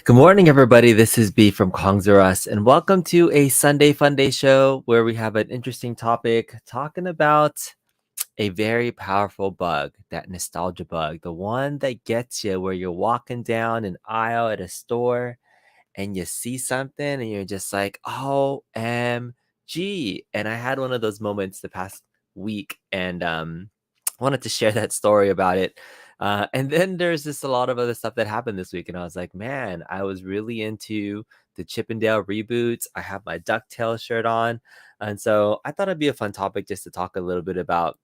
Good morning, everybody. This is B from Kongzerus, and welcome to a Sunday Funday show where we have an interesting topic talking about a very powerful bug, that nostalgia bug, the one that gets you where you're walking down an aisle at a store and you see something and you're just like, OMG. And I had one of those moments the past week and wanted to share that story about it. And then there's just a lot of other stuff that happened this week. And I was like, man, I was really into the Chippendale reboots. I have my DuckTales shirt on. And so I thought it'd be a fun topic just to talk a little bit about,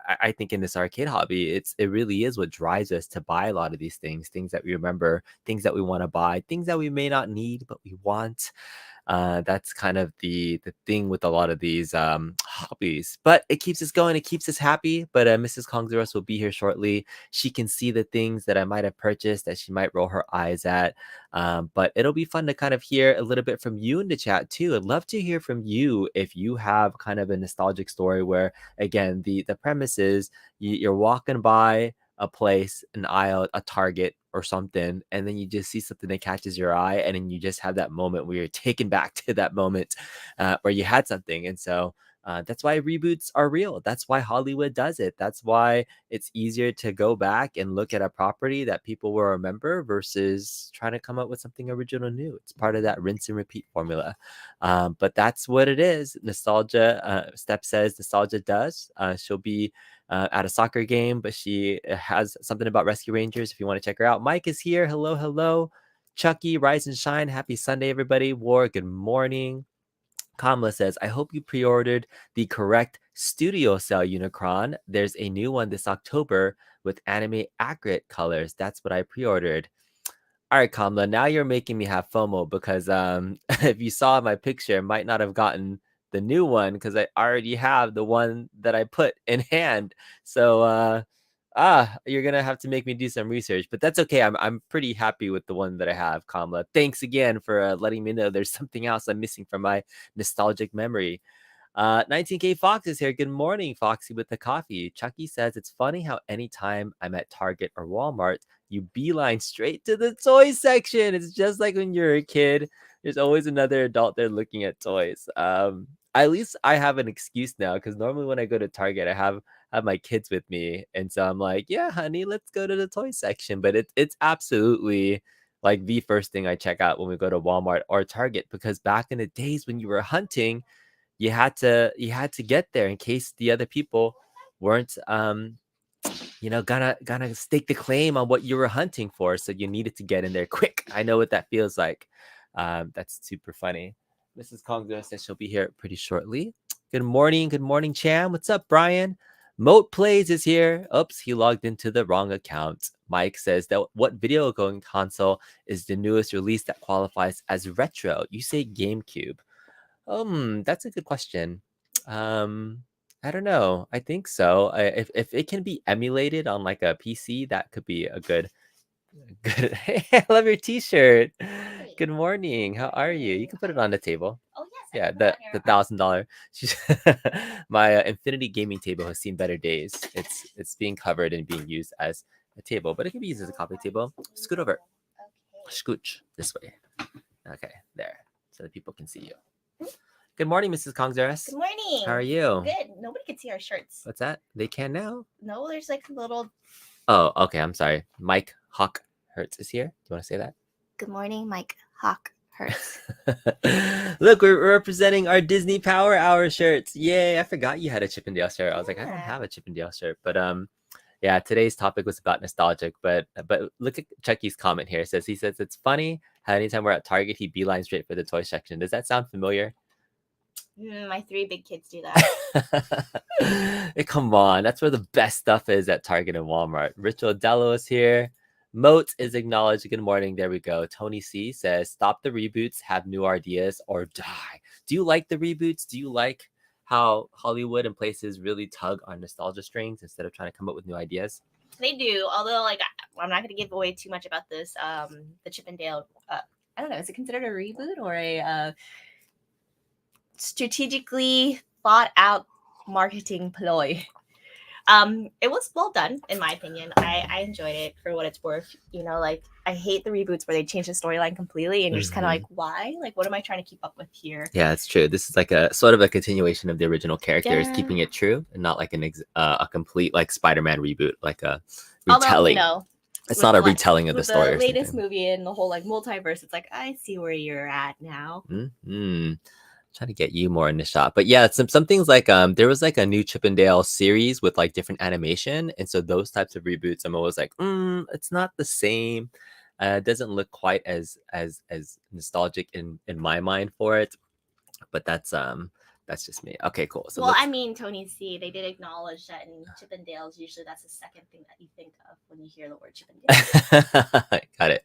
I think in this arcade hobby, it really is what drives us to buy a lot of these things that we remember, things that we want to buy, things that we may not need, but we want. That's kind of the thing with a lot of these hobbies, but it keeps us going. It keeps us happy. But Mrs. Kongzerus will be here shortly. She can see the things that I might have purchased that she might roll her eyes at. But it'll be fun to kind of hear a little bit from you in the chat too. I'd love to hear from you if you have kind of a nostalgic story where, again, the premise is you're walking by a place, an aisle, a Target or something, and then you just see something that catches your eye, and then you just have that moment where you're taken back to that moment where you had something. And so that's why reboots are real. That's why Hollywood does it. That's why it's easier to go back and look at a property that people will remember versus trying to come up with something original new. It's part of that rinse and repeat formula. But that's what it is. Nostalgia, Steph says nostalgia does. She'll be at a soccer game, but she has something about Rescue Rangers if you want to check her out. Mike is here. Hello, hello. Chucky, rise and shine. Happy Sunday, everybody. War, good morning. Kamala says, I hope you pre-ordered the correct studio cell Unicron. There's a new one this October with anime accurate colors. That's what I pre-ordered. All right, Kamala, now you're making me have FOMO because if you saw my picture, I might not have gotten the new one because I already have the one that I put in hand. So you're gonna have to make me do some research, but that's okay. I'm pretty happy with the one that I have, Kamala. Thanks again for letting me know there's something else I'm missing from my nostalgic memory. 19K Fox is here. Good morning, Foxy with the coffee. Chucky says it's funny how anytime I'm at Target or Walmart, you beeline straight to the toy section. It's just like when you're a kid. There's always another adult there looking at toys. At least I have an excuse now because normally when I go to Target, I have my kids with me, and so I'm like, yeah, honey, let's go to the toy section. But it's absolutely like the first thing I check out when we go to Walmart or Target because back in the days when you were hunting, you had to get there in case the other people weren't gonna stake the claim on what you were hunting for, so you needed to get in there quick. I know what that feels like. That's super funny. Mrs. Kongdo says she'll be here pretty shortly. Good morning, Cham. What's up, Brian? Moat Plays is here. Oops, he logged into the wrong account. Mike says that what video going console is the newest release that qualifies as retro? You say GameCube. That's a good question. I don't know. I think so. If it can be emulated on like a PC, that could be a good. Hey, I love your T-shirt. Good morning. How are you? You can put it on the table. Oh yes. Yeah, the $1,000. My Infinity gaming table has seen better days. It's being covered and being used as a table, but it can be used as a coffee table. Scoot over. Okay. Scooch this way. Okay, there, so that people can see you. Good morning, Mrs. Kongzares. Good morning. How are you? Good. Nobody can see our shirts. What's that? They can now? No, there's like a little. Oh, okay. I'm sorry. Mike Hawk Hertz is here. Do you want to say that? Good morning, Mike Hawk Hurts. Look, we're representing our Disney Power Hour shirts. Yay! I forgot you had a Chippendale shirt. I was like, I don't have a Chippendale shirt, but yeah. Today's topic was about nostalgic, but look at Chucky's comment here. He says it's funny how anytime we're at Target, he beelines straight for the toy section. Does that sound familiar? My 3 big kids do that. Come on, that's where the best stuff is at Target and Walmart. Rich Odello is here. Moat is acknowledged. Good morning. There we go. Tony C says, stop the reboots, have new ideas, or die. Do you like the reboots? Do you like how Hollywood and places really tug on nostalgia strings instead of trying to come up with new ideas? They do, although like I'm not going to give away too much about this. The Chippendale, I don't know, is it considered a reboot or a strategically thought out marketing ploy? It was well done in my opinion. I enjoyed it for what it's worth. You know, like I hate the reboots where they change the storyline completely and you're just kind of like, why? Like, what am I trying to keep up with here? Yeah, it's true. This is like a sort of a continuation of the original characters, Yeah. keeping it true and not like a complete like Spider-Man reboot, like a Although, you retelling. know, It's with not a the retelling of the with story the or latest something. movie and the whole like multiverse, it's like I see where you're at now. Trying to get you more in the shot, but yeah, some things like there was like a new Chip and Dale series with like different animation, and so those types of reboots, I'm always like, it's not the same. It doesn't look quite as nostalgic in my mind for it, but that's just me. Okay, cool. So Well, let's I mean, Tony C, they did acknowledge that in Chippendales, usually that's the second thing that you think of when you hear the word Chippendales. got it.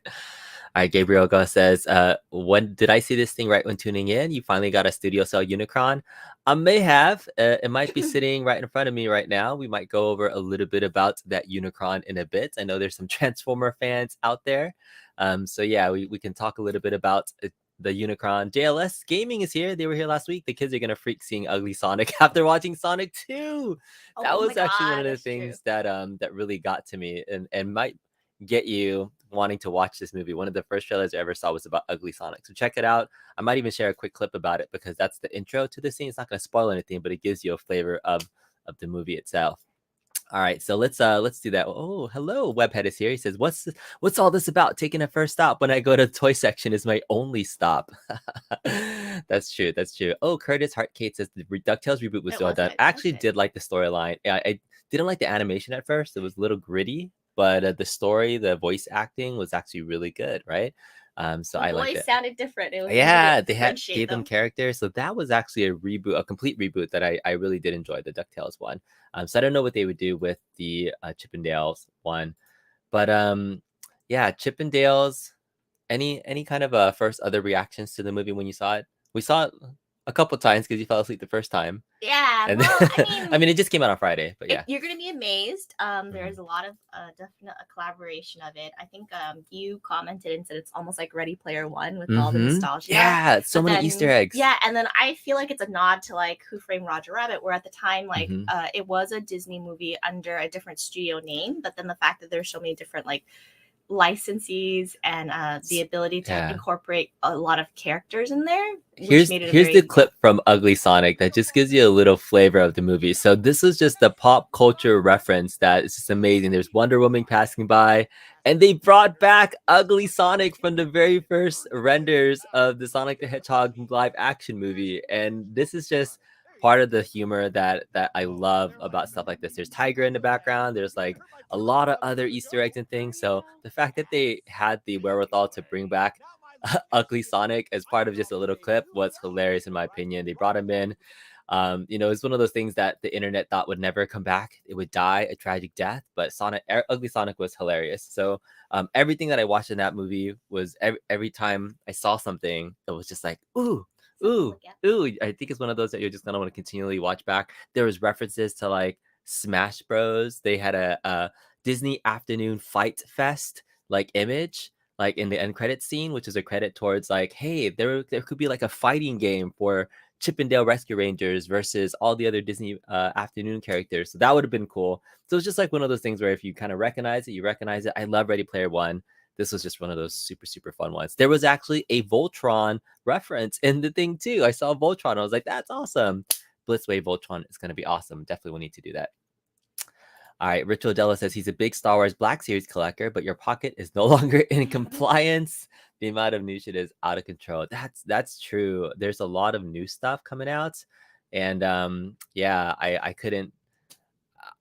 All right, Gabriel Go says, when did I see this thing right when tuning in? You finally got a studio cell Unicron. I may have. It might be sitting right in front of me right now. We might go over a little bit about that Unicron in a bit. I know there's some Transformer fans out there. So yeah, we can talk a little bit about the Unicron. JLS Gaming is here. They were here last week. The kids are gonna freak seeing ugly Sonic after watching Sonic 2. That Oh my was actually one god, of the that's true. things that really got to me and might get you wanting to watch this movie. One of the first trailers I ever saw was about Ugly Sonic. So check it out. I might even share a quick clip about it because that's the intro to the scene. It's not going to spoil anything, but it gives you a flavor of the movie itself. All right, so let's do that. Oh, hello, Webhead is here. He says, "What's all this about? Taking a first stop when I go to the toy section is my only stop." That's true. That's true. Oh, Curtis Hartkate says the DuckTales reboot was It well was done. good. I It was actually good. did like the storyline. I didn't like the animation at first. It was a little gritty, but the story, the voice acting was actually really good, right? So The I liked voice it. sounded different. It was easy to Yeah, they had differentiate gave them them. characters, so that was actually a reboot, a complete reboot that I really did enjoy, the DuckTales one. So I don't know what they would do with the Chippendales one, but yeah, Chippendales. Any kind of first other reactions to the movie when you saw it? We saw it a couple times because you fell asleep the first time, Yeah, and well, I then, I mean, mean it just came out on Friday, but yeah. you're gonna be amazed. Mhm. There's a lot of definite collaboration of it. I think you commented and said it's almost like Ready Player One with all the nostalgia. Yeah, so But many Easter then, eggs. yeah, and then I feel like it's a nod to like Who Framed Roger Rabbit, where at the time, like, Mhm. it was a Disney movie under a different studio name, but then the fact that there's so many different like licensees and the ability to Yeah. incorporate a lot of characters in there, which Here's made it a here's the very clip from Ugly Sonic that just gives you a little flavor of the movie. So this is just a pop culture reference that is just amazing. There's Wonder Woman passing by, and they brought back Ugly Sonic from the very first renders of the Sonic the Hedgehog live action movie. And this is just part of the humor that I love about stuff like this. There's Tiger in the background. There's like a lot of other Easter eggs and things. So the fact that they had the wherewithal to bring back Ugly Sonic as part of just a little clip was hilarious in my opinion. They brought him in. It's one of those things that the internet thought would never come back. It would die a tragic death. But Ugly Sonic was hilarious. So everything that I watched in that movie was every time I saw something, it was just like, ooh, ooh, ooh. I think it's one of those that you're just gonna want to continually watch back. There was references to like Smash Bros. They had a Disney Afternoon Fight Fest like image like in the end credit scene, which is a credit towards like, hey, there could be like a fighting game for Chippendale Rescue Rangers versus all the other Disney afternoon characters. So that would have been cool. So it's just like one of those things where if you kind of recognize it, you recognize it. I love Ready Player One. This was just one of those super, super fun ones. There was actually a Voltron reference in the thing too. I saw Voltron. I was like, that's awesome. Blitzway Voltron is going to be awesome. Definitely will need to do that. All right, Ritual Della says he's a big Star Wars Black Series collector, but your pocket is no longer in compliance. The amount of new shit is out of control. That's true. There's a lot of new stuff coming out, and yeah, I couldn't.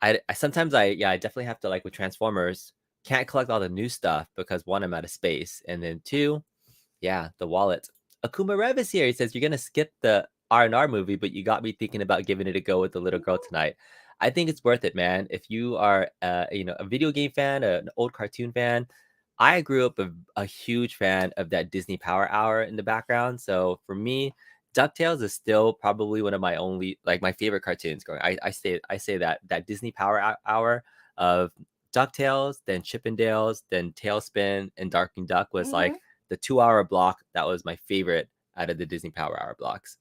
I sometimes I definitely have to like with Transformers. Can't collect all the new stuff because one, I'm out of space, and then two, yeah, the wallet. Akuma Rev is here. He says you're gonna skip the R&R movie, but you got me thinking about giving it a go with the little girl tonight. I think it's worth it, man. If you are, a video game fan, an old cartoon fan, I grew up a huge fan of that Disney Power Hour in the background. So for me, DuckTales is still probably one of my only, like my favorite cartoons. Going, I say that Disney Hour of DuckTales, then Chippendales, then Tailspin, and Darkwing Duck was like the 2 hour block. That was my favorite out of the Disney Power Hour blocks.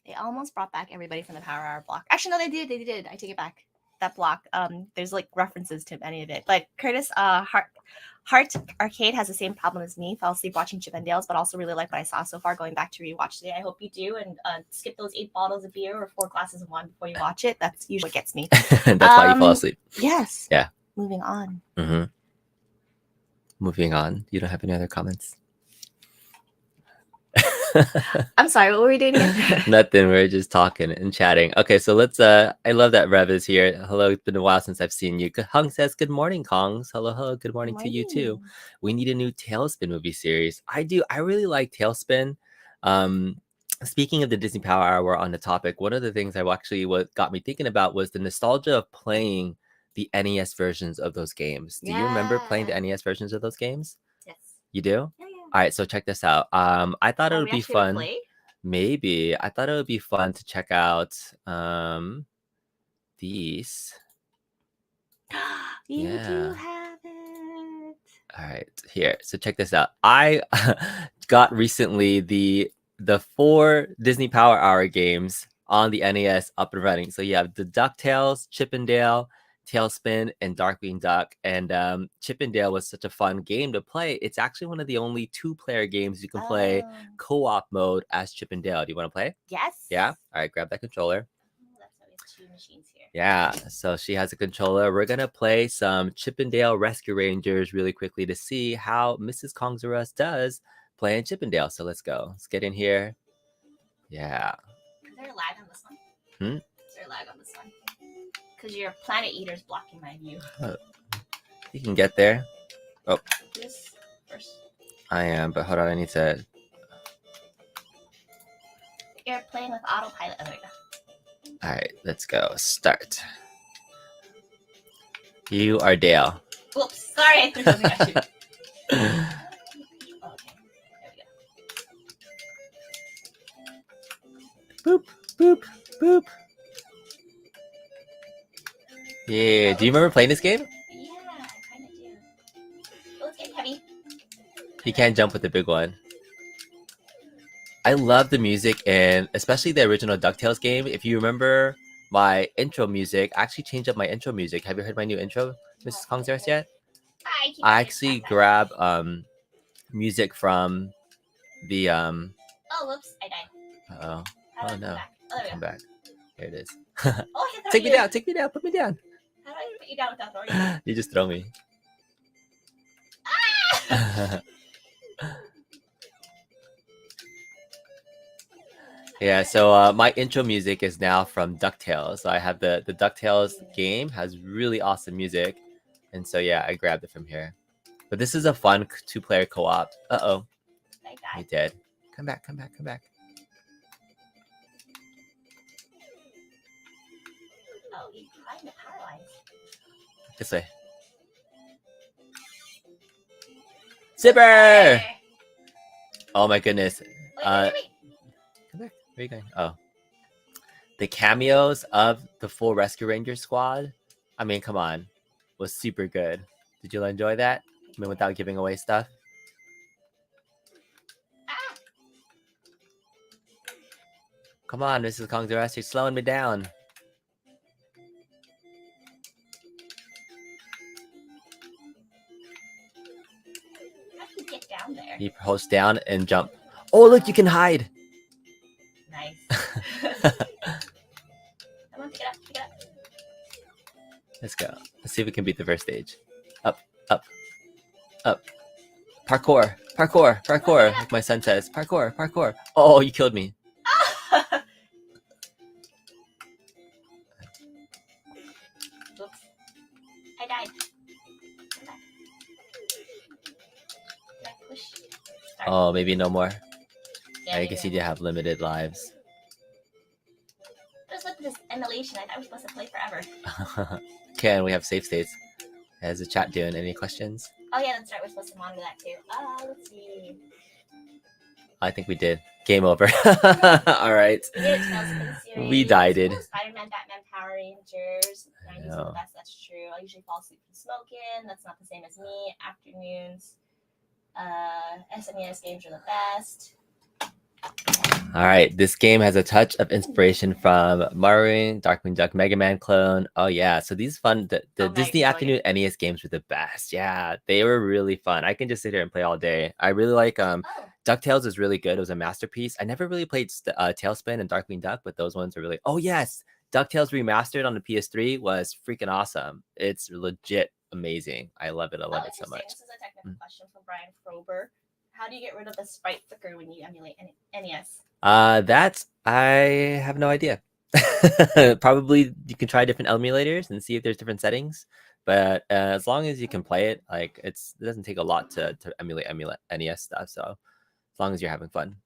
They almost brought back everybody from the Power Hour block. Actually, no, they did. They did. I take it back. that block. There's like references to any of it. But Curtis, Heart Arcade has the same problem as me. Fell asleep watching Chippendales, but also really like what I saw so far. Going back to rewatch today, I hope you do, and skip those 8 bottles of beer or 4 glasses of wine before you watch it. That's usually what gets me. That's why you fall asleep. Yes. Yeah. Moving on. Mm-hmm. Moving on. You don't have any other comments? I'm sorry, what were we doing again? Nothing. We're just talking and chatting. Okay, so let's I love that Rev is here. Hello, it's been a while since I've seen you. Hung says good morning, Kongs. Hello, good morning to you too. We need a new Tailspin movie series. I really like Tailspin. Speaking of the Disney Power Hour on the topic, one of the things what got me thinking about was the nostalgia of playing the NES versions of those games. Do you remember playing the NES versions of those games? Yes. You do? Yeah. All right, so check this out. I thought it would be fun. Play? Maybe. I thought it would be fun to check out these. You do have it. All right, here. So check this out. I got recently the 4 Disney Power Hour games on the NES up and running. So you have the DuckTales, Chip 'n Dale, Tailspin, and Darkwing Duck. And Chip 'n Dale was such a fun game to play. It's actually one of the only 2-player games you can play co-op mode as Chip 'n Dale. Do you want to play? Yes. Yeah? All right, grab that controller. That's always 2 machines here. Yeah, so she has a controller. We're going to play some Chip 'n Dale Rescue Rangers really quickly to see how Mrs. Kongzarus does playing Chip 'n Dale. So let's go. Let's get in here. Yeah. Is there a lag on this one? Hmm? Is there a lag on this one? Because your Planet Eater's blocking my view. You can get there. Oh. This first. I am, but hold on. I need to... You're playing with autopilot. Oh, there we go. All right, let's go. Start. You are Dale. Oops, sorry, I threw something at you. Okay, there we go. Boop, boop, boop. Yeah, do you remember playing this game? Yeah, I kind of do. Oh, it's getting heavy. You can't jump with the big one. I love the music, and especially the original DuckTales game. If you remember my intro music, I actually changed up my intro music. Have you heard my new intro, Mrs. Kongzarus, yet? I actually grab music from the Oh, whoops, I died. Uh-oh. Oh no. Come back. Here it is. Oh, take me down, put me down. How do I put you down without throwing you? You just throw me. Ah! Yeah, so my intro music is now from DuckTales. So I have the DuckTales game has really awesome music. And so yeah, I grabbed it from here. But this is a fun 2-player co-op. Uh-oh. You dead. Come back. Oh, you climbed the power lines. This way. Zipper! Oh my goodness. Wait. Come back. Where are you going? Oh. The cameos of the full Rescue Ranger squad, I mean, come on, was super good. Did you enjoy that? I mean, without giving away stuff? Ah! Come on, Mrs. Kongzarus, you're slowing me down. How do you get down there? You post down and jump. Oh, look, you can hide. Nice. Come on, pick it up. Let's go. Let's see if we can beat the first stage. Up. Parkour. Like my son says. Parkour. Oh, you killed me. Oops. I died. Come back. Did I push? Sorry. Oh, maybe no more. Yeah, I guess you do have limited lives. Just look at this emulation. I thought we were supposed to play forever. Ken, we have save states. How's the chat doing? Any questions? Oh yeah, that's right. We're supposed to monitor that too. Let's see. I think we did. Game over. All right. We did a Tailspin series. We died. Spider-Man, Batman, Power Rangers. 90s are the best. That's true. I usually fall asleep from smoking. That's not the same as me. Afternoons. SNES games are the best. All right, this game has a touch of inspiration from Mario, Darkwing Duck, Mega Man clone. Oh yeah, so these fun the Oh, Disney nice, Afternoon NES games were the best. Yeah, they were really fun. I can just sit here and play all day. I really like Oh, DuckTales is really good. It was a masterpiece. I never really played Tailspin and Darkwing Duck, but those ones are really. Oh yes, DuckTales remastered on the PS3 was freaking awesome. It's legit amazing. I love it. I love it so interesting. much. This is a technical question from Brian Frober. How do you get rid of the sprite flicker when you emulate NES? That I have no idea. Probably you can try different emulators and see if there's different settings. But as long as you can play it, like it doesn't take a lot to emulate NES stuff. So as long as you're having fun.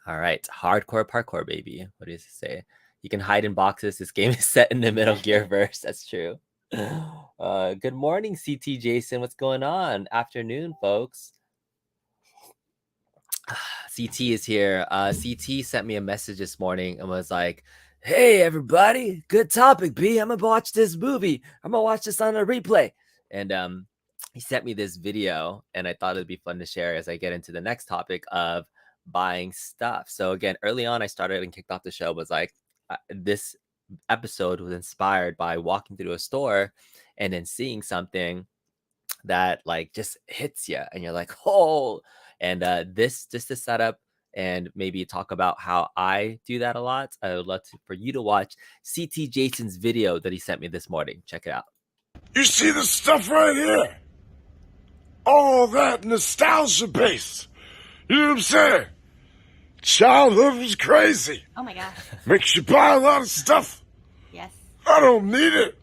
All right, hardcore parkour, baby. What does it say? You can hide in boxes. This game is set in the Metal Gear verse. That's true. Good morning, CT Jason. What's going on? Afternoon, folks. CT is here. CT sent me a message this morning and was like, "Hey, everybody, good topic, B. I'm gonna watch this movie. I'm gonna watch this on a replay." And he sent me this video, and I thought it'd be fun to share as I get into the next topic of buying stuff. So again, early on, I started and kicked off the show was like, this episode was inspired by walking through a store and then seeing something that like just hits you and you're like, oh, and this just to set up and maybe talk about how I do that a lot. I would love for you to watch CT Jason's video that he sent me this morning. Check it out. You see the stuff right here? All that nostalgia base. You know what I'm saying? Childhood was crazy. Oh my gosh. Makes you buy a lot of stuff. Yes. I don't need it,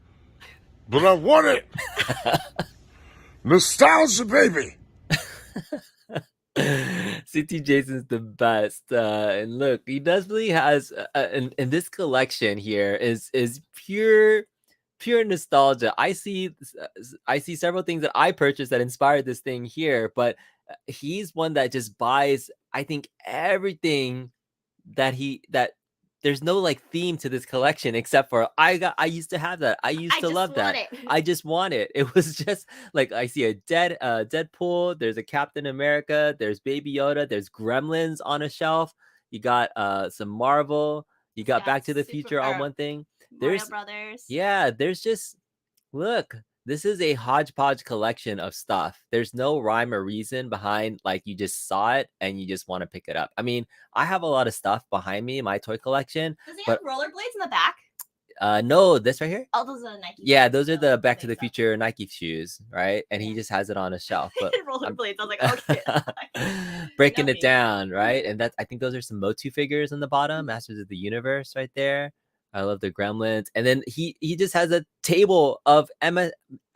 but I want it. Nostalgia, baby. CT Jason's the best, and look, he definitely has, and this collection here is pure nostalgia. I see several things that I purchased that inspired this thing here, but he's one that just buys, I think, everything that there's no like theme to this collection except for I used to have that. I used to love that. I just want it. It was just like I see a Deadpool, there's a Captain America, there's Baby Yoda, there's Gremlins on a shelf. You got some Marvel, you got Back to the Future on one thing. Mario Brothers. Yeah, there's just look, this is a hodgepodge collection of stuff. There's no rhyme or reason behind like you just saw it and you just want to pick it up. I mean, I have a lot of stuff behind me in my toy collection. Does he have rollerblades in the back? No, this right here. Oh, those are the Nike. Yeah, those are the Back to the Future Nike shoes, right? And he just has it on a shelf. But rollerblades. I was like, okay. Breaking it down, right? And I think those are some Motu figures on the bottom, Masters of the Universe, right there. I love the Gremlins. And then he just has a table of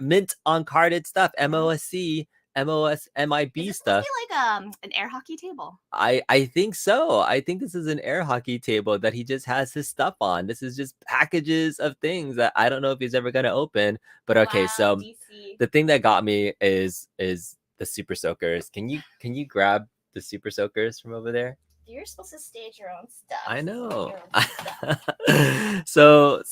mint on carded stuff, MOSC, MIB stuff. Like an air hockey table. I think so. I think this is an air hockey table that he just has his stuff on. This is just packages of things that I don't know if he's ever gonna open. But okay, so DC. The thing that got me is the Super Soakers. Can you grab the Super Soakers from over there? You're supposed to stage your own stuff. I know. So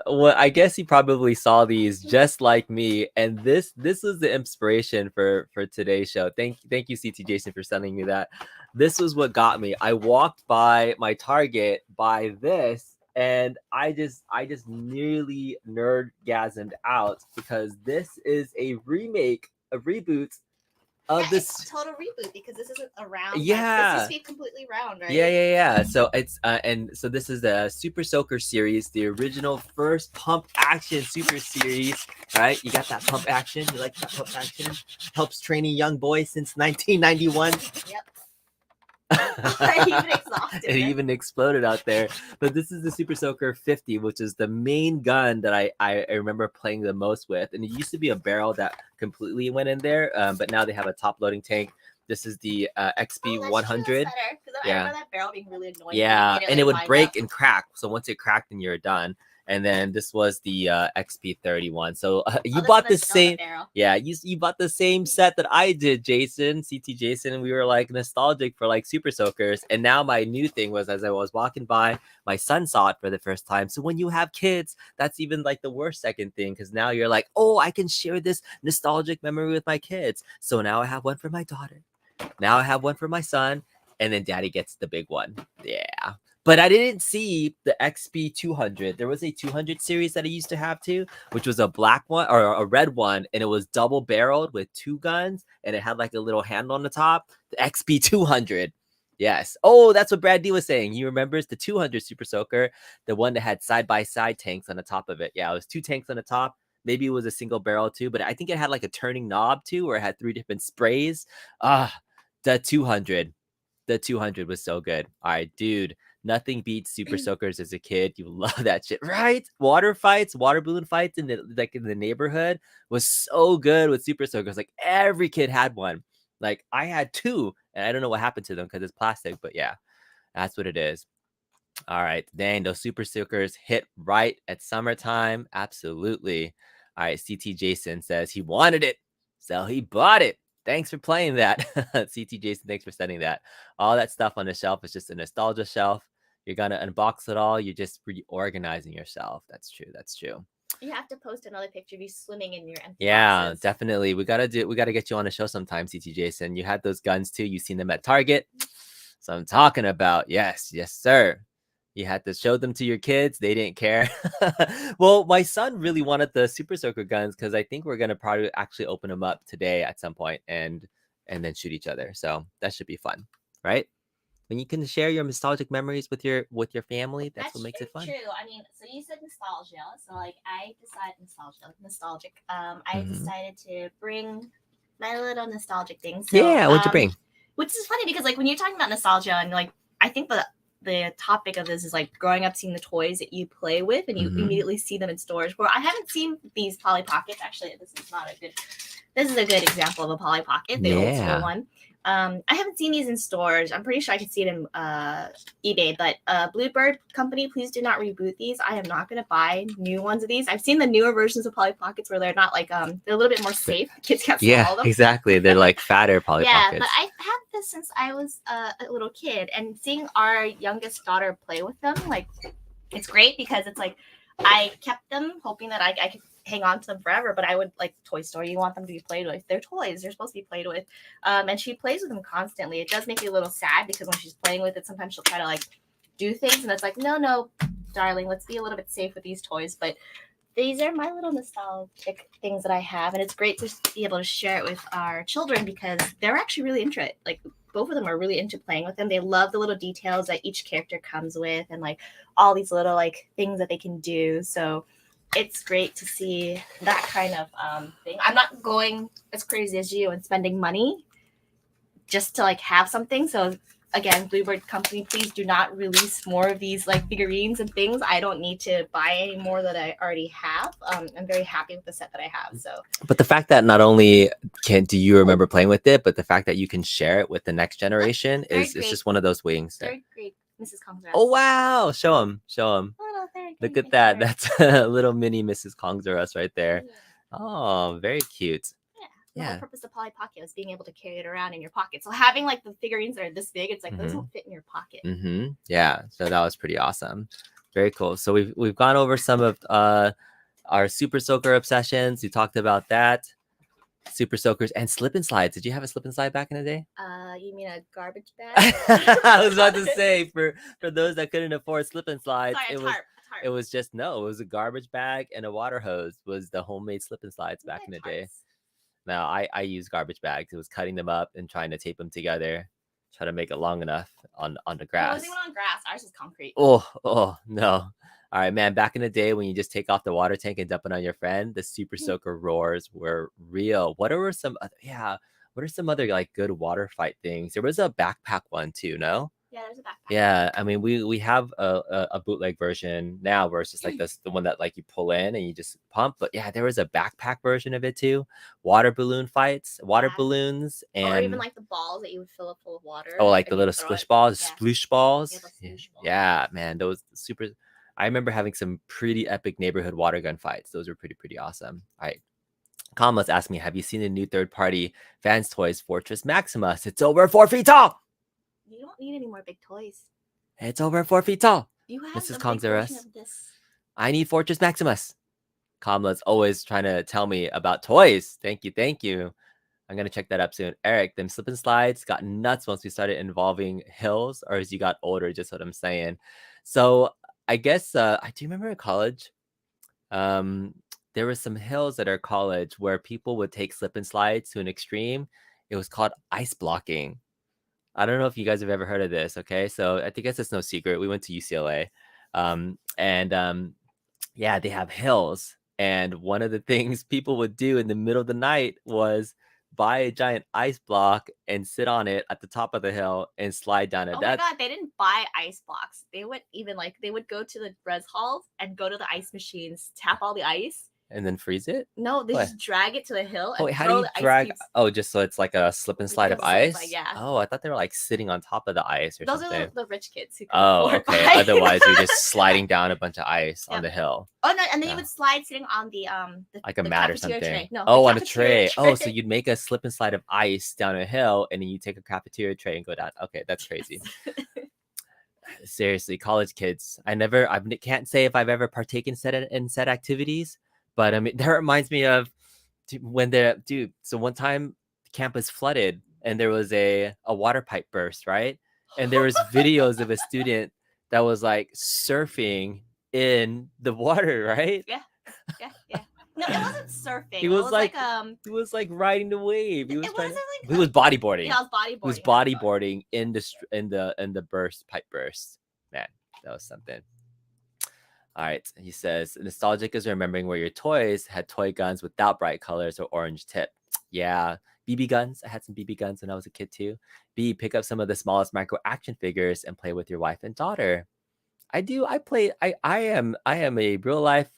well, I guess he probably saw these just like me, and this was the inspiration for today's show. Thank you, CT Jason, for sending me that. This was what got me. I walked by my Target by this, and I just nearly nerdgasmed out because this is a remake, a reboot of this. It's a total reboot because this isn't a round. Yeah, this used to be completely round, right? Yeah. So it's and so this is the Super Soaker series, the original first pump action super series. Right? You got that pump action. You like that pump action? Helps training young boys since 1991. Yep. It even exploded out there. But this is the Super Soaker 50, which is the main gun that I remember playing the most with. And it used to be a barrel that completely went in there, but now they have a top loading tank. This is the XB 100. I remember that barrel being really annoying. Yeah, and it would break and crack. So once it cracked, then you're done. And then this was the XP 31. So you bought the same. Yeah, you bought the same set that I did, Jason, CT Jason, and we were like nostalgic for like Super Soakers. And now my new thing was, as I was walking by, my son saw it for the first time. So when you have kids, that's even like the worst second thing, because now you're like, oh, I can share this nostalgic memory with my kids. So now I have one for my daughter. Now I have one for my son. and then Daddy gets the big one. Yeah. But I didn't see the XP 200. There was a 200 series that I used to have too, which was a black one or a red one, and it was double barreled with 2 guns, and it had like a little handle on the top. The XP 200. Yes. Oh, that's what Brad D was saying. He remembers the 200 Super Soaker, the one that had side-by-side tanks on the top of it. Yeah, it was 2 tanks on the top. Maybe it was a single barrel too, but I think it had like a turning knob too, where it had 3 different sprays. The 200. The 200 was so good. All right, dude. Nothing beats Super Soakers as a kid. You love that shit, right? Water fights, water balloon fights in the neighborhood was so good with Super Soakers. Like every kid had one. Like I had 2, and I don't know what happened to them because it's plastic, but yeah, that's what it is. All right, dang, those Super Soakers hit right at summertime. Absolutely. All right, CT Jason says he wanted it, so he bought it. Thanks for playing that. CT Jason, thanks for sending that. All that stuff on the shelf is just a nostalgia shelf. You're gonna unbox it all. You're just reorganizing yourself. That's true. That's true. You have to post another picture of you swimming in your empty Yeah, boxes. definitely. We gotta get you on the show sometime, CT Jason. You had those guns too. You've seen them at Target. So I'm talking about. Yes, sir. You had to show them to your kids. They didn't care. Well, my son really wanted the Super Soaker guns because I think we're gonna probably actually open them up today at some point and then shoot each other. So that should be fun, right? When you can share your nostalgic memories with your family, that's what makes it fun. True. I mean, so you said nostalgia. So like I decided nostalgic. I decided to bring my little nostalgic things. So, Yeah, what'd you bring? Which is funny because like when you're talking about nostalgia and like I think the topic of this is like growing up seeing the toys that you play with and you immediately see them in stores. Where I haven't seen these Polly Pockets. Actually, this is a good example of a Polly Pocket, the old school one. I haven't seen these in stores. I'm pretty sure I could see it in eBay, but Bluebird company, please do not reboot these. I am not going to buy new ones of these. I've seen the newer versions of Polly Pockets where they're not like they're a little bit more safe. Kids can't swallow them. Exactly. They're like fatter Polly Pockets. Yeah, but I've had this since I was a little kid, and seeing our youngest daughter play with them, like it's great because it's like I kept them hoping that I could hang on to them forever, but I would like Toy Story. You want them to be played with. They're toys. They're supposed to be played with. And she plays with them constantly. It does make me a little sad because when she's playing with it, sometimes she'll try to like do things, and it's like, no, darling, let's be a little bit safe with these toys. But these are my little nostalgic things that I have, and it's great to be able to share it with our children because they're actually really into it. Like both of them are really into playing with them. They love the little details that each character comes with, and like all these little like things that they can do. So it's great to see that kind of thing. I'm not going as crazy as you and spending money just to like have something. So again, Bluebird company, please do not release more of these like figurines and things. I don't need to buy any more that I already have. I'm very happy with the set that I have. So, but the fact that not only do you remember playing with it, but the fact that you can share it with the next generation is just one of those wings. Third grade Mrs. Kong's. Oh wow! Show him. Look at that. That's a little mini Mrs. Kong's or us right there. Yeah. Oh, very cute. The whole purpose of Polly Pocket was being able to carry it around in your pocket. So having like the figurines that are this big, it's like those won't fit in your pocket. Yeah, so that was pretty awesome. Very cool. So we've gone over some of our Super Soaker obsessions. We talked about that. Super Soakers and slip and slides. Did you have a slip and slide back in the day? You mean a garbage bag? I was about to say for those that couldn't afford slip and slides, it was just it was a garbage bag and a water hose was the homemade slip and slides back in the day. Now I use garbage bags. It was cutting them up and trying to tape them together, try to make it long enough on the grass. It wasn't even on grass. Ours is concrete. Oh no. All right, man. Back in the day when you just take off the water tank and dump it on your friend, the Super Soaker roars were real. What are some other like good water fight things? There was a backpack one too, no? Yeah, there's a backpack. Yeah, I mean we have a bootleg version now where it's just like the one that like you pull in and you just pump. But yeah, there was a backpack version of it too. Water balloon fights, balloons, and or even like the balls that you would fill up full of water. Oh, like the little splish balls, sploosh balls. Yeah, man, those super. I remember having some pretty epic neighborhood water gun fights. Those were pretty awesome. All right. Commas asked me, have you seen the new third-party Vans Toys Fortress Maximus? It's over 4 feet tall. You don't need any more big toys. It's over 4 feet tall. You have Mrs. a Kong's big R version Us. of this. I need Fortress Maximus. Kamla's always trying to tell me about toys. Thank you. I'm gonna check that up soon. Eric, them slip and slides got nuts once we started involving hills, or as you got older, just what I'm saying. So I guess I do remember in college, um, there were some hills at our college where people would take slip and slides to an extreme. It was called ice blocking. I don't know if you guys have ever heard of this. Okay, so I think it's no secret. We went to UCLA, and yeah, they have hills. And one of the things people would do in the middle of the night was buy a giant ice block and sit on it at the top of the hill and slide down it. Oh my god, they didn't buy ice blocks. They would even like they would go to the res halls and go to the ice machines, tap all the ice. And then freeze it? No, they What? just drag it to the hill Oh, and wait, how do throw you the ice drag? cubes. Oh, just so it's like a slip and slide of Because it's ice? like, yeah. Oh, I thought they were like sitting on top of the ice or Those something. are the rich kids who can Oh, afford okay. buying. Otherwise, you're just sliding down a bunch of ice on Yeah. the hill, Oh no, and then Yeah. you would slide sitting on the like a the mat or cafeteria something. tray. No, Oh, the on a cafeteria tray. Oh, so tray. you'd make a slip and slide of ice down a hill, and then you take a cafeteria tray and go down. Okay, that's crazy. Seriously, college kids. I can't say if I've ever partaken in said activities, but I mean, that reminds me of when so one time campus flooded and there was a water pipe burst, right? And there was videos of a student that was like surfing in the water, right? Yeah. No, it wasn't surfing. He It was was like- like He was like riding the wave. He was it trying wasn't to, like he was bodyboarding. yeah, I was bodyboarding. He was that's what. bodyboarding in the pipe burst. Man, that was something. All right, he says nostalgic is remembering where your toys had toy guns without bright colors or orange tip. Yeah, BB guns. I had some BB guns when I was a kid too. B, pick up some of the smallest micro action figures and play with your wife and daughter. I do. I play. I am a real life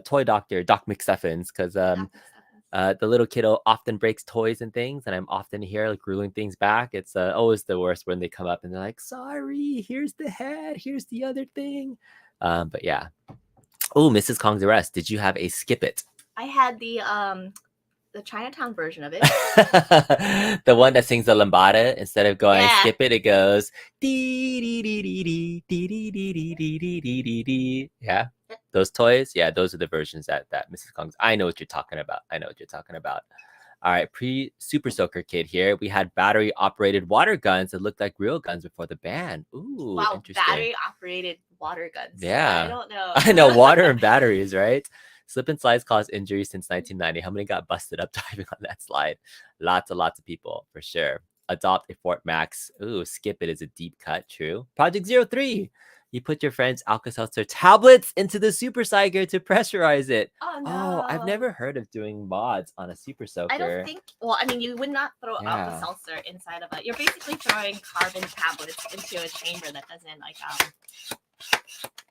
toy doctor, Doc McStuffins, because the little kiddo often breaks toys and things, and I'm often here like ruling things back. It's always the worst when they come up and they're like, "Sorry, here's the head, here's the other thing." But yeah. Oh, Mrs. Kong's Arrest. Did you have a Skip It? I had the Chinatown version of it. The one that sings the lambada instead of going Yeah. skip it, it goes dee dee dee dee dee dee dee dee dee dee dee dee dee dee. Yeah, those toys. Yeah, those are the versions that Mrs. Kong's. I know what you're talking about. All right, pre-Super Soaker Kid here. We had battery-operated water guns that looked like real guns before the ban. Ooh, Wow, interesting. battery operated water guns. Yeah. I don't know. I know, water and batteries, right? Slip and slides caused injuries since 1990. How many got busted up diving on that slide? Lots of people, for sure. Adopt a Fort Max. Ooh, Skip It is a deep cut, true. Project 03. You put your friend's Alka-Seltzer tablets into the Super Psyker to pressurize it. Oh no. Oh, I've never heard of doing mods on a Super Soaker. I don't think. Well, I mean, you would not throw Yeah. out the seltzer inside of it. You're basically throwing carbon tablets into a chamber that doesn't like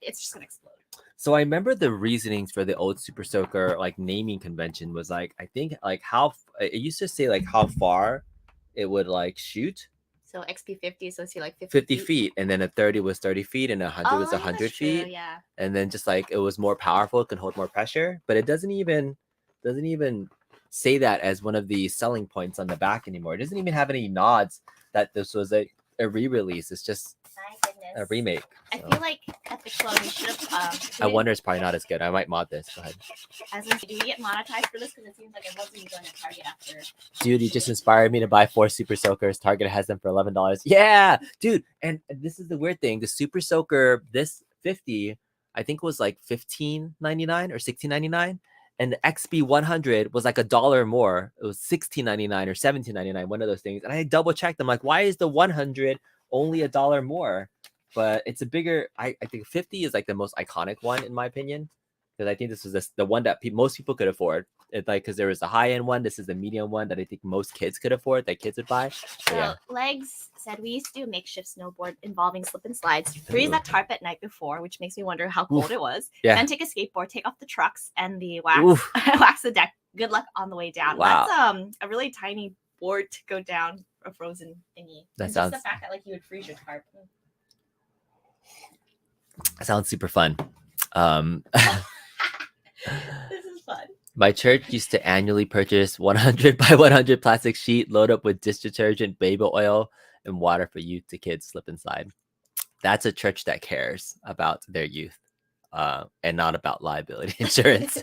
it's just gonna explode. So I remember the reasonings for the old Super Soaker like naming convention was like, I think like it used to say like how far it would like shoot. So XP50, so it's like 50 feet, and then a 30 was 30 feet, and 100 was yeah, 100 that's true, feet. Yeah. And then just like it was more powerful, it could hold more pressure, but it doesn't even say that as one of the selling points on the back anymore. It doesn't even have any nods that this was a re-release. It's just My goodness. a remake. I So feel like at the club we should have. I wonder it's probably not as good. I might mod this. Go ahead. As in, do we get monetized for this? Because it seems like it wasn't going to Target after. Dude, you just inspired me to buy 4 Super Soakers. Target has them for $11. Yeah, dude. And this is the weird thing. The Super Soaker, this 50, I think was like $15.99 or $16.99. And the XB 100 was like $1 more. It was $16.99 or $17.99, one of those things. And I double checked. I'm like, why is the 100 only $1 more? But it's a bigger. I think 50 is like the most iconic one in my opinion, because I think this was the one that most people could afford. It's like because there was the high end one. This is the medium one that I think most kids could afford. That kids would buy. So, yeah. Legs said we used to do a makeshift snowboard involving slip and slides. Freeze that tarp at night before, which makes me wonder how cold it was. Yeah. Then take a skateboard, take off the trucks and the wax, Oof. wax the deck. Good luck on the way down. Wow. That's a really tiny board to go down a frozen thingy. That And sounds- just the fact that like you would freeze your tarp. Sounds super fun. This is fun. My church used to annually purchase 100 by 100 plastic sheet, load up with dish detergent, baby oil, and water for youth to kids slip and slide. That's a church that cares about their youth, and not about liability insurance.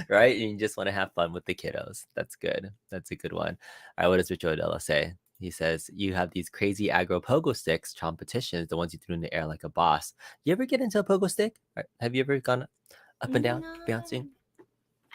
Right? And you just want to have fun with the kiddos. That's good. That's a good one. All right, what does Richo Della say? He says, you have these crazy aggro pogo sticks competitions, the ones you threw in the air like a boss. You ever get into a pogo stick? Have you ever gone up and down, No, bouncing?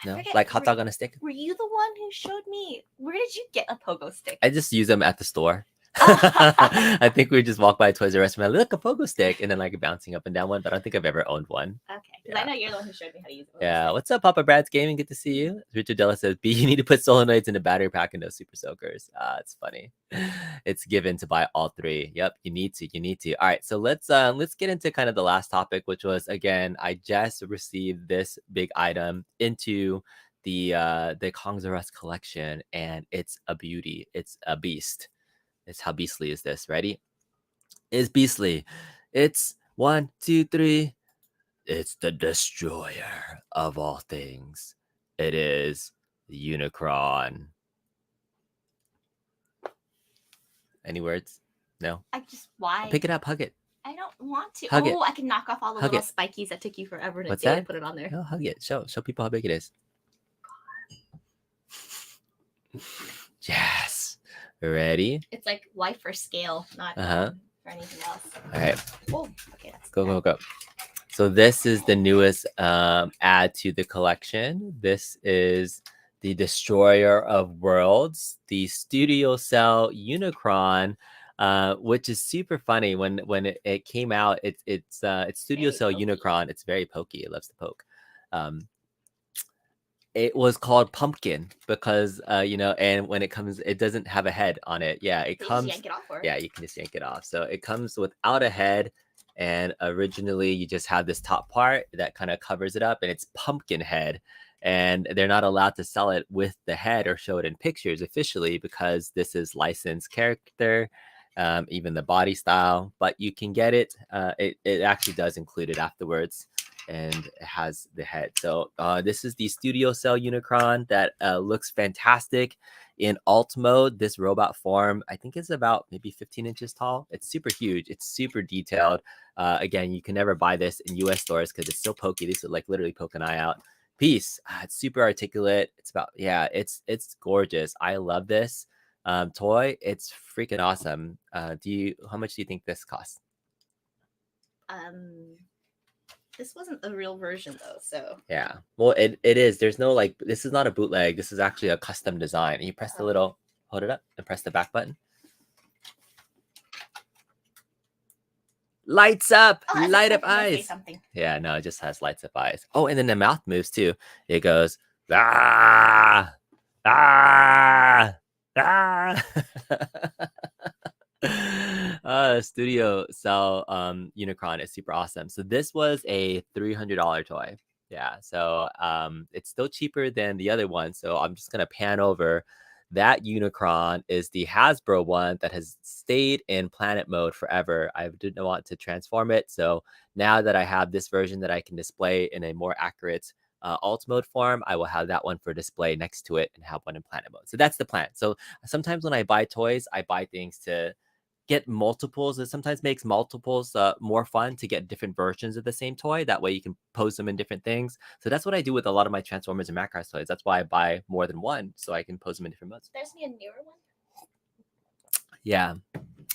I No? forget. Like hot dog on a stick? Were you the one who showed me? Where did you get a pogo stick? I just use them at the store. I think we just walk by Toys R Us and I'm like, look, a pogo stick, and then like bouncing up and down one, but I don't think I've ever owned one. Okay, because I know you're the one who showed me how to use it. Yeah, what's up, Papa Brad's Gaming? Good to see you. Richard Della says, B, you need to put solenoids in a battery pack and no super soakers. It's funny. It's given to buy all three. Yep, you need to. All right, so let's get into kind of the last topic, which was, again, I just received this big item into the Kongs R Us collection, and it's a beauty. It's a beast. It's how beastly is this? Ready? It's beastly. It's 1, 2, 3. It's the destroyer of all things. It is Unicron. Any words? No? Why? Pick it up, hug it. I don't want to. Hug it. I can knock off all the Hug little it. spikies that took you forever to What's do that? and put it on there. No, hug it. Show people how big it is. Yes. Ready? It's like life for scale, not for anything else. All right. Oh, okay. That's Go. So this is the newest add to the collection. This is the Destroyer of Worlds, the Studio Cell Unicron, which is super funny. When it came out, it's Studio Very Cell pokey. Unicron. It's very pokey. It loves to poke. It was called Pumpkin because and when it comes, it doesn't have a head on it. Yeah, it You comes. just yank it off for it. Yeah, you can just yank it off. So it comes without a head. And originally, you just have this top part that kind of covers it up, and it's pumpkin head. And they're not allowed to sell it with the head or show it in pictures officially because this is licensed character, even the body style. But you can get it. It actually does include it afterwards, and it has the head. So this is the Studio Cell Unicron that looks fantastic. In alt mode, this robot form, I think, is about maybe 15 inches tall. It's super huge. It's super detailed. Again, you can never buy this in US stores because it's so pokey. These would like literally poke an eye out. Piece. It's super articulate. It's gorgeous. I love this toy. It's freaking awesome. How much do you think this costs? This wasn't the real version though, so yeah. Well, it is. There's no like. This is not a bootleg. This is actually a custom design. And you press the little, hold it up, and press the back button. Lights up, light up eyes. Yeah, no, it just has lights up eyes. Oh, and then the mouth moves too. It goes ah ah ah. Studio Cell Unicron is super awesome. So this was a $300 toy. Yeah, so it's still cheaper than the other one. So I'm just gonna pan over. That Unicron is the Hasbro one that has stayed in planet mode forever. I didn't want to transform it. So now that I have this version that I can display in a more accurate alt mode form, I will have that one for display next to it and have one in planet mode. So that's the plan. So sometimes when I buy toys, I buy things to get multiples. It sometimes makes multiples more fun to get different versions of the same toy. That way you can pose them in different things. So that's what I do with a lot of my Transformers and Macross toys. That's why I buy more than one, so I can pose them in different modes. There's a newer one? Yeah.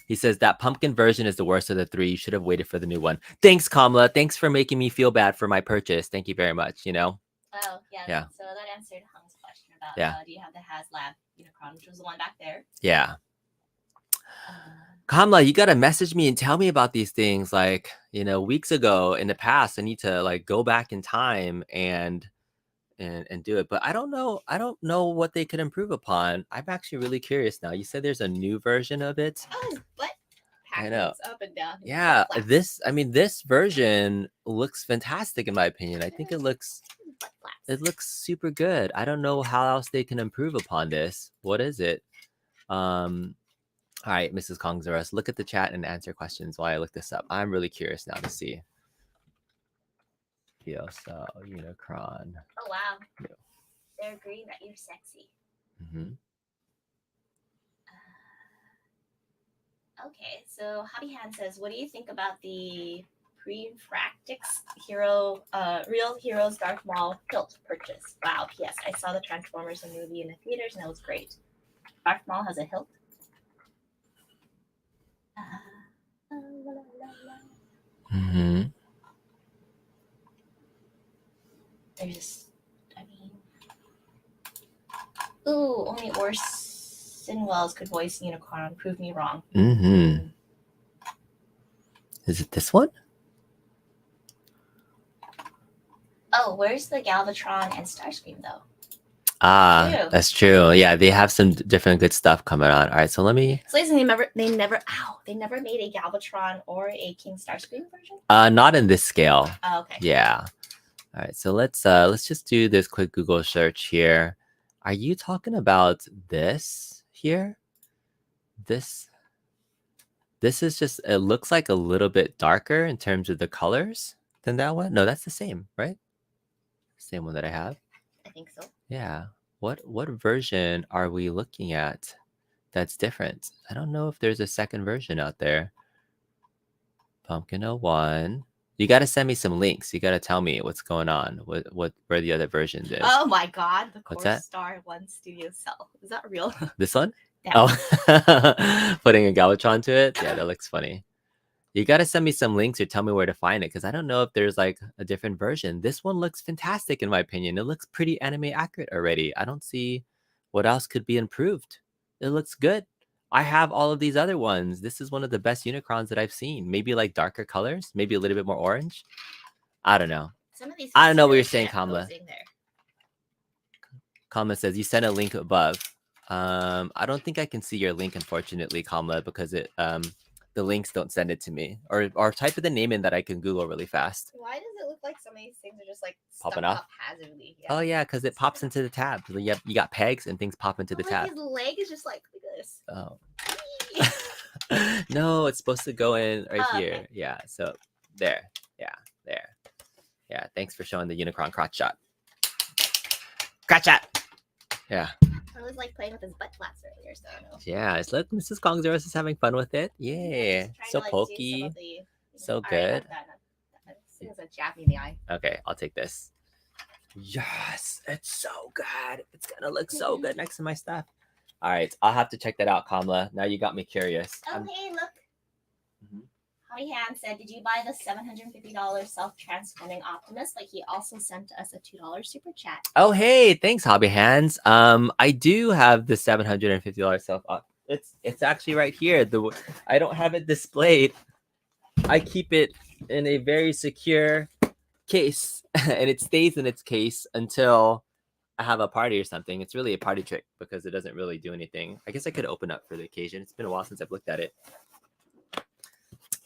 He says that pumpkin version is the worst of the three. You should have waited for the new one. Thanks, Kamala. Thanks for making me feel bad for my purchase. Thank you very much. Oh, yeah. So that answered Hung's question about do you have the HasLab Unicron, which was the one back there. Yeah. Kamla, you gotta message me and tell me about these things. Like, weeks ago in the past, I need to like go back in time and do it. But I don't know what they could improve upon. I'm actually really curious now. You said there's a new version of it. Oh, but I know. Up and down. Yeah, this version looks fantastic in my opinion. I think it looks super good. I don't know how else they can improve upon this. What is it? All right, Mrs. Kongs R Us, look at the chat and answer questions while I look this up. I'm really curious now to see. So Unicron. Oh wow. Yeah. They're agreeing that you're sexy. Mm-hmm. Okay, so Hobby Hand says, what do you think about the Prefractics Real Heroes Dark Maul Hilt purchase. Wow. P.S. I saw the Transformers movie in the theaters and that was great. Dark Maul has a hilt. Mm-hmm. There's just, I mean, ooh, only Orson Welles could voice Unicron. Prove me wrong. Mm-hmm. Is it this one? Oh, where's the Galvatron and Starscream though? Ah, Ew. that's true. Yeah, they have some different good stuff coming on. All right, so let me. So they never made a Galvatron or a King Starscream version. Not in this scale. Oh, okay. Yeah. All right, so let's just do this quick Google search here. Are you talking about this here? This is just, it looks like a little bit darker in terms of the colors than that one. No, that's the same, right? Same one that I have. I think so. Yeah. What version are we looking at that's different? I don't know if there's a second version out there. Pumpkin 01. You got to send me some links. You got to tell me what's going on. Where the other version is. Oh my god, the What's Core that? Star 1 studio cell. Is that real? This one? Yeah. Oh, putting a Galvatron to it? Yeah, that looks funny. You got to send me some links or tell me where to find it because I don't know if there's like a different version. This one looks fantastic in my opinion. It looks pretty anime accurate already. I don't see what else could be improved. It looks good. I have all of these other ones. This is one of the best Unicrons that I've seen. Maybe like darker colors, maybe a little bit more orange. I don't know. Some of these I don't know what really you're saying, can't Kamla. pose in there. Kamla says you sent a link above. I don't think I can see your link, unfortunately, Kamla, because it the links don't send it to me. Or type of the name in that I can Google really fast. Why does it look like some of these things are just like Popping stuck off? up hazardly? Yeah. Oh yeah, because it pops into the tab. You got pegs and things pop into the Like tab. his leg is just like this. Oh. No, it's supposed to go in right Oh, here. okay. Yeah, so there. Yeah, there. Yeah, thanks for showing the Unicron crotch shot. Crotch shot! Yeah. I was like playing with his butt flaps earlier, so I know. Yeah, it's look, Mrs. Kongzeros is having fun with it. Yeah, Just trying so to, like, do some pokey. of the- So All right, good. not that. It was a jab me in the eye. Okay, I'll take this. Yes, it's so good. It's gonna look so good next to my stuff. All right, I'll have to check that out, Kamla. Now you got me curious. Oh, hey, look. Mhm. Hottie Han said, did you buy the $750 self-transforming Optimus? Like, he also sent us a $2 super chat. Oh, hey, thanks, Hobby Hands. I do have the $750 self. It's actually right here. I don't have it displayed. I keep it in a very secure case, and it stays in its case until I have a party or something. It's really a party trick because it doesn't really do anything. I guess I could open up for the occasion. It's been a while since I've looked at it.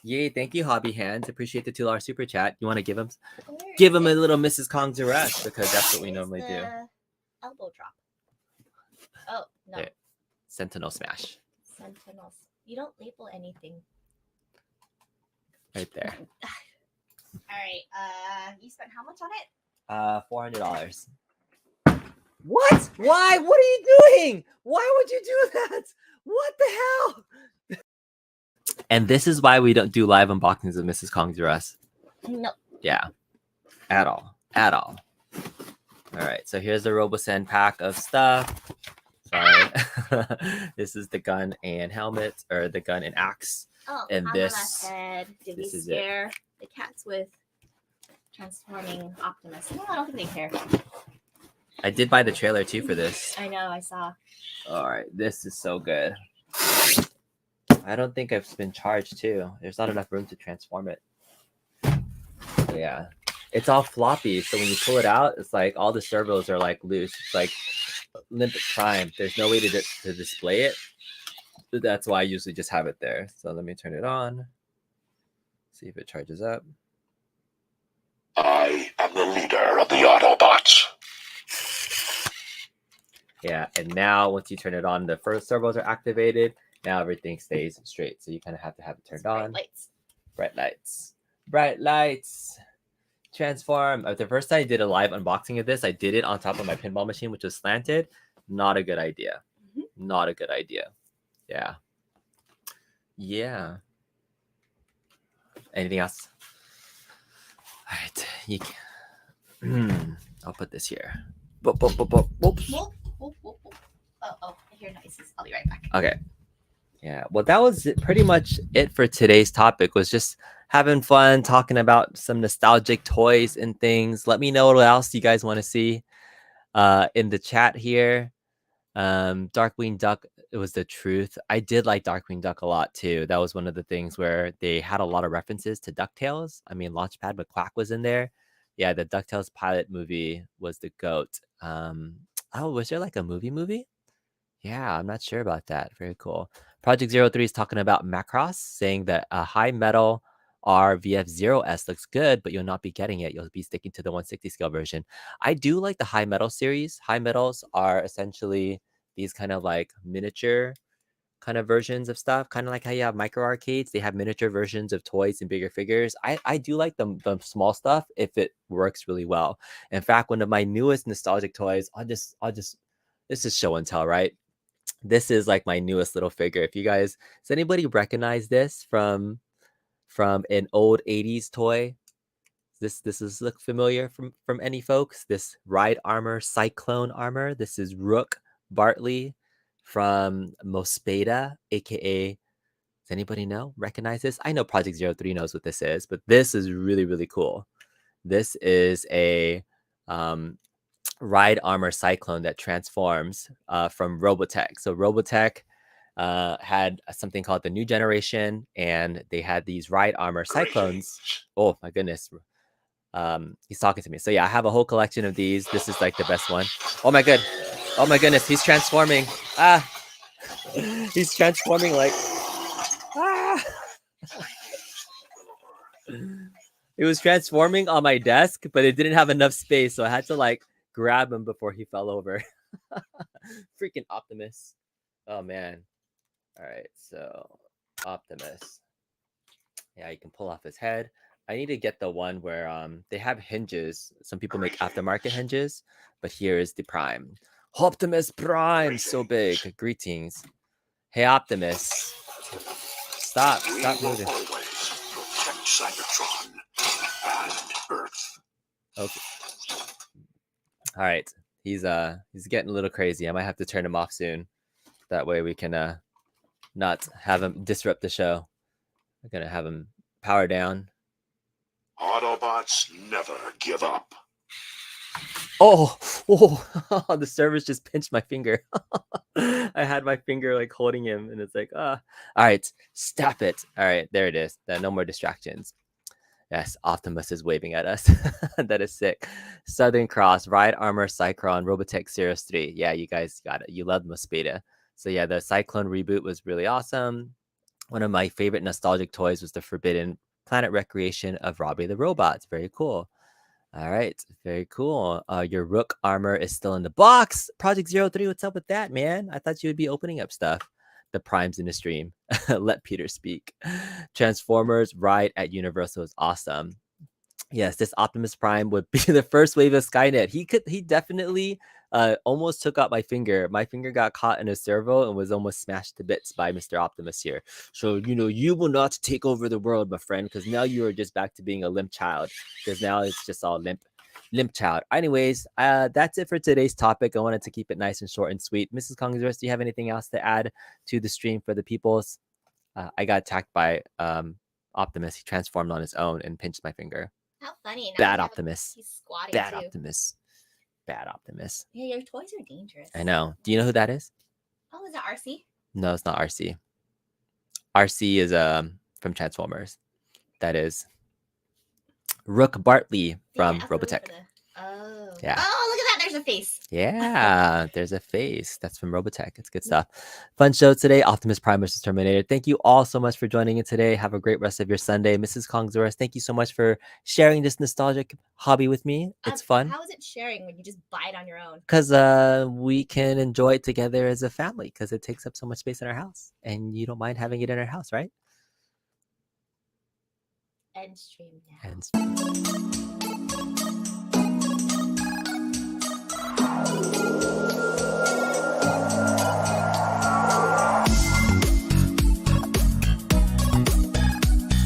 Yay, thank you, Hobby Hands. Appreciate the $2 super chat. You want to give him a little Mrs. Kong's rush because that's what we normally do. Elbow drop. Oh, no. There. Sentinel smash. Sentinels. You don't label anything. Right there. All right. You spent how much on it? $400. What? Why? What are you doing? Why would you do that? What the hell? And this is why we don't do live unboxings of Mrs. Kong's Us. No. Yeah. At all. At all. All right. So here's the RoboSend pack of stuff. Sorry. This is the gun and helmet, or the gun and axe. Oh, And Kamala this- said, did we this is it. scare the cats with transforming Optimus? No, I don't think they care. I did buy the trailer too for this. I know, I saw. All right. This is so good. I don't think I've been charged too. There's not enough room to transform it. Yeah. It's all floppy. So when you pull it out, it's like all the servos are like loose. It's like Olympic Prime. There's no way to display it. That's why I usually just have it there. So let me turn it on. See if it charges up. I am the leader of the Autobots. Yeah, and now once you turn it on, the first servos are activated. Now everything stays straight. So you kind of have to have it turned on. Lights. Bright lights. Bright lights. Transform. The first time I did a live unboxing of this, I did it on top of my pinball machine, which was slanted. Not a good idea. Not a good idea. Yeah. Yeah. Anything else? you can, I'll put this here. Whoops. Whoop, whoop, whoop, whoop. Oh, I hear noises. I'll be right back. Okay. Yeah. Well, that was pretty much it for today's topic. Was just having fun talking about some nostalgic toys and things. Let me know what else you guys want to see in the chat here. Darkwing Duck, it was the truth. I did like Darkwing Duck a lot too. That was one of the things where they had a lot of references to DuckTales. I mean, Launchpad McQuack was in there. Yeah, the DuckTales pilot movie was the GOAT. Oh, was there like a movie? Yeah, I'm not sure about that. Very cool. Project 03 is talking about Macross, saying that a high metal RVF0S looks good, but you'll not be getting it. You'll be sticking to the 160 scale version. I do like the high metal series. High metals are essentially these kind of like miniature kind of versions of stuff, kind of like how you have micro arcades. They have miniature versions of toys and bigger figures. I do like the small stuff if it works really well. In fact, one of my newest nostalgic toys, I'll just this is show and tell, right? This is like my newest little figure. If you guys, does anybody recognize this from an old 80s toy? This is look familiar from any folks? This Ride Armor Cyclone Armor. This is Rook Bartley from Mospeda, aka, does anybody recognize this? I know Project 03 knows what this is, but this is really, really cool. This is a Ride Armor Cyclone that transforms from Robotech. So Robotech had something called the New Generation, and they had these Ride Armor Cyclones. Oh my goodness. He's talking to me. So yeah, I have a whole collection of these. This is like the best one. Oh my goodness, he's transforming. He's transforming like It was transforming on my desk, but it didn't have enough space, so I had to like grab him before he fell over. Freaking Optimus. Oh man. All right, so Optimus. Yeah, you can pull off his head. I need to get the one where they have hinges. Some people make aftermarket hinges, but here is the Prime. Optimus Prime, so big. Greetings. Hey Optimus. Stop moving. Protect Cybertron and Earth. Okay. All right. He's getting a little crazy. I might have to turn him off soon. That way we can not have him disrupt the show. I'm gonna have him power down. Autobots never give up. Oh, the servers just pinched my finger. I had my finger like holding him, and it's like, all right, stop it. All right, there it is. No more distractions. Yes, Optimus is waving at us. That is sick. Southern Cross, Ride Armor, Cyclone, Robotech Series 3. Yeah, you guys got it. You love Mospeda. So yeah, the Cyclone reboot was really awesome. One of my favorite nostalgic toys was the Forbidden Planet Recreation of Robbie the Robot. It's very cool. All right, very cool. Your Rook armor is still in the box. Project 03, what's up with that, man? I thought you would be opening up stuff. The Primes in the stream. Let Peter speak. Transformers Ride at Universal is awesome. Yes, this Optimus Prime would be the first wave of Skynet. He definitely almost took out my finger. My finger got caught in a servo and was almost smashed to bits by Mr. Optimus here. So, you will not take over the world, my friend, because now you are just back to being a limp child. Because now it's just all limp child. Anyways, that's it for today's topic. I wanted to keep it nice and short and sweet. Mrs. Congress, do you have anything else to add to the stream for the peoples? I got attacked by Optimus. He transformed on his own and pinched my finger. How funny. Bad Optimus. He's squatting Bad too. Optimus. Bad Optimus. Yeah, your toys are dangerous. I know. Do you know who that is? Oh, is that RC? No, it's not RC. RC is from Transformers. That is Rook Bartley from Robotech. Oh. Yeah. Oh, look at that. There's a face. Yeah, there's a face. That's from Robotech. It's good stuff. Fun show today. Optimus Prime vs. Terminator. Thank you all so much for joining in today. Have a great rest of your Sunday. Mrs. Kongzaurus, thank you so much for sharing this nostalgic hobby with me. It's fun. How is it sharing when you just buy it on your own? Because we can enjoy it together as a family because it takes up so much space in our house. And you don't mind having it in our house, right? End stream now. End stream.